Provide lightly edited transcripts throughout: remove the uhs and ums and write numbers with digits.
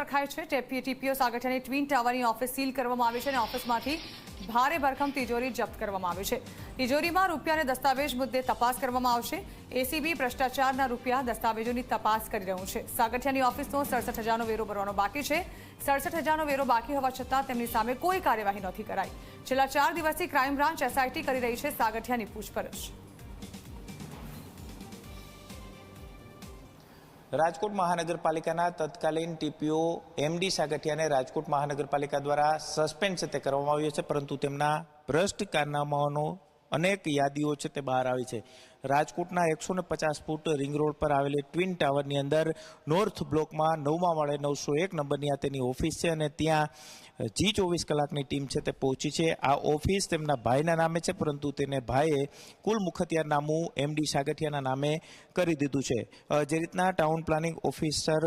સરખાય છે। TPO સાગઠિયાની twin ટાવરની office seal કરવામાં આવી છે અને ઓફિસમાંથી ભારે ભરખમ તિજોરી જપ્ત કરવામાં આવી છે। તિજોરીમાં રૂપિયા અને દસ્તાવેજ મુદ્દે તપાસ કરવામાં આવશે। એસીબી ભ્રષ્ટાચારના રૂપિયા દસ્તાવેજોની તપાસ કરી રહ્યું છે। સાગઠિયાની ઓફિસનો 67,000નો વેરો ભરવાનો બાકી છે। 67,000નો વેરો બાકી હોવા છતાં તેમની સામે કોઈ કાર્યવાહી નથી કરાઈ। છેલ્લા 4 દિવસથી ક્રાઇમ બ્રાન્ચ એસઆઈટી કરી રહી છે સાગઠિયાની પૂછપરછ। રાજકોટ મહાનગરપાલિકાના તત્કાલીન ટીપીઓ એમડી સાગઠિયાને રાજકોટ મહાનગરપાલિકા દ્વારા સસ્પેન્ડ છે તે કરવામાં આવ્યો છે, પરંતુ તેમના ભ્રષ્ટ કારનામાઓનો અનેક યાદીઓ છે તે બહાર આવી છે। રાજકોટના 150 ફૂટ રિંગ રોડ પર આવેલી ટ્વિન ટાવરની અંદર નોર્થ બ્લોકમાં 9મા માળે 901 નંબરની આ તેની ઓફિસ છે અને ત્યાં G24 કલાકની ટીમ છે તે પહોંચી છે। આ ઓફિસ તેમના ભાઈના નામે છે, પરંતુ તેને ભાઈએ કુલ મુખત્યાર નામું એમડી સાગઠિયાના નામે કરી દીધું છે। જે રીતના ટાઉન પ્લાનિંગ ઓફિસર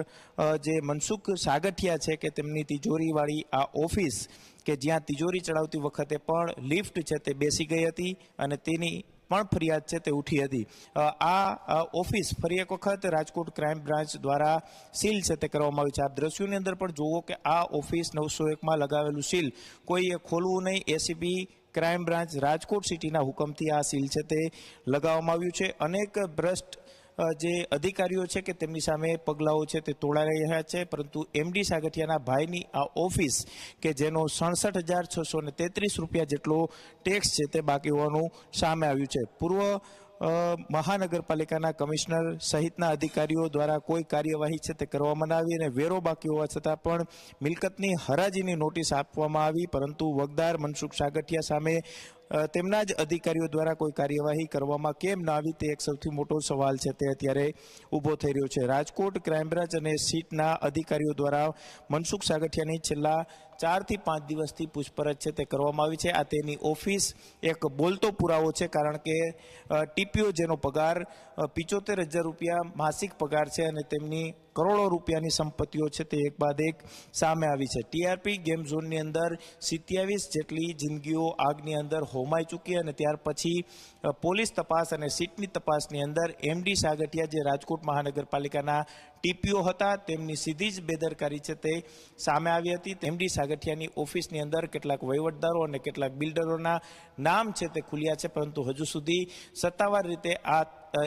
જે મનસુખ સાગઠિયા છે કે તેમની તિજોરીવાળી આ ઓફિસ કે જ્યાં તિજોરી ચડાવતી વખતે પણ લિફ્ટ છે તે બેસી ગઈ હતી અને તેની પણ ફરિયાદ છે તે ઉઠી હતી। આ ઓફિસ ફરી એક વખત રાજકોટ ક્રાઇમ બ્રાન્ચ દ્વારા સીલ છે તે કરવામાં આવી છે। આપ દ્રશ્યોની અંદર પણ જુઓ કે આ ઓફિસ 901માં લગાવેલું સીલ કોઈએ ખોલવું નહીં। એસીબી ક્રાઇમ બ્રાન્ચ રાજકોટ સિટીના હુકમથી આ સીલ છે તે લગાવવામાં આવ્યું છે। અનેક ભ્રષ્ટ જે અધિકારીઓ છે કે તેમની સામે પગલાઓ છે તે તોડાઈ રહ્યા છે, પરંતુ એમડી સાગઠિયાના ભાઈની આ ઓફિસ કે જેનો 67,633 રૂપિયા જેટલો ટેક્સ છે તે બાકી હોવાનું સામે આવ્યું છે। પૂર્વ મહાનગરપાલિકાના કમિશનર સહિતના અધિકારીઓ દ્વારા કોઈ કાર્યવાહી છે તે કરવામાં ન આવી અને વેરો બાકી હોવા છતાં પણ મિલકતની હરાજીની નોટિસ આપવામાં આવી, પરંતુ વગદાર મનસુખ સાગઠિયા સામે તેમના જ અધિકારીઓ દ્વારા કોઈ કાર્યવાહી કરવામાં કેમ ન આવી તે એક સૌથી મોટો સવાલ છે તે અત્યારે ઊભો થઈ રહ્યો છે। રાજકોટ ક્રાઇમ બ્રાન્ચ અને સીટના અધિકારીઓ દ્વારા મનસુખ સાગઠિયાની છેલ્લા 4 થી 5 દિવસથી પૂછપરછ છે તે કરવામાં આવી છે। આ તેની ઓફિસ એક બોલતો પુરાવો છે, કારણ કે ટીપીઓ જેનો પગાર 75,000 રૂપિયા માસિક પગાર છે અને તેમની કરોડો રૂપિયાની સંપત્તિઓ છે તે એક બાદ એક સામે આવી છે। ટીઆરપી ગેમ ઝોનની અંદર 27 જેટલી જિંદગીઓ આગની અંદર હોમાઈ ચૂકી અને ત્યાર પછી પોલીસ તપાસ અને સીટની તપાસની અંદર એમડી સાગઠિયા જે રાજકોટ મહાનગરપાલિકાના ટીપીઓ હતા તેમની સીધી જ બેદરકારી છે તે સામે આવી હતી। એમડી સાગઠિયાની ઓફિસની અંદર કેટલાક વહીવટદારો અને કેટલાક બિલ્ડરોના નામ છે તે ખુલ્યા છે, પરંતુ હજુ સુધી સત્તાવાર રીતે આ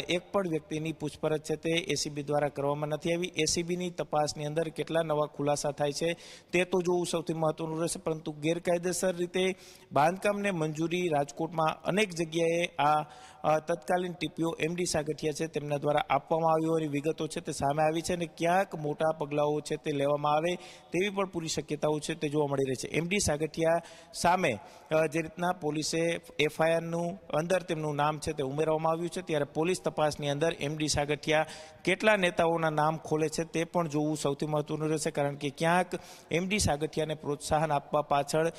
એક પણ વ્યક્તિની પૂછપરછ છે તે એસીબી દ્વારા કરવામાં નથી આવી। એસીબીની તપાસની અંદર કેટલા નવા ખુલાસા થાય છે તે તો જોવું સૌથી મહત્વનું રહેશે, પરંતુ ગેરકાયદેસર રીતે બાંધકામને મંજૂરી રાજકોટમાં અનેક જગ્યાએ આ તત્કાલીન ટીપીઓ એમડી સાગઠિયા છે તેમના દ્વારા આપવામાં આવી હોવાની વિગતો છે તે સામે આવી છે અને ક્યાંક મોટા પગલાઓ છે તે લેવામાં આવે તેવી પણ પૂરી શક્યતાઓ છે તે જોવા મળી રહી છે। એમડી સાગઠિયા સામે જે રીતના પોલીસે એફઆઈઆરનું અંદર તેમનું નામ છે તે ઉમેરવામાં આવ્યું છે, ત્યારે પોલીસ તપાસની અંદર એમડી સાગઠિયા કેટલા નેતાઓના નામ ખોલે છે તે પણ જોવું સૌથી મહત્વનું રહેશે, કારણ કે ક્યાંક એમડી સાગઠિયાને પ્રોત્સાહન આપવા પાછળ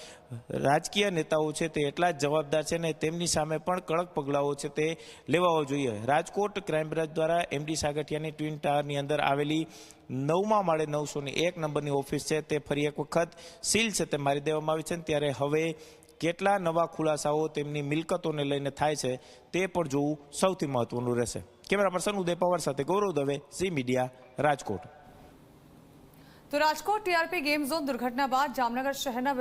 રાજકીય નેતાઓ છે તે એટલા જ જવાબદાર છે અને તેમની સામે પણ કડક પગલાઓ છે તે લેવા જોઈએ। રાજકોટ ક્રાઇમ બ્રાન્ચ દ્વારા એમડી સાગઠિયાની ટ્વિન ટાવરની અંદર આવેલી 9મા માળે 901 નંબરની ઓફિસ છે તે ફરી એક વખત સીલ છે તે મારી દેવામાં આવી છે, ત્યારે હવે કેટલા નવા ખુલાસાઓ તેમની મિલકતોને લઈને થાય છે તે પણ જોવું સૌથી મહત્વનું રહેશે। કેમેરા પર્સન ઉદય પવાર સાથે ગૌરવ દવે, ઝી મીડિયા, રાજકોટ। તો રાજકોટ ટીઆરપી ગેમ ઝોન દુર્ઘટના બાદ જામનગર શહેરના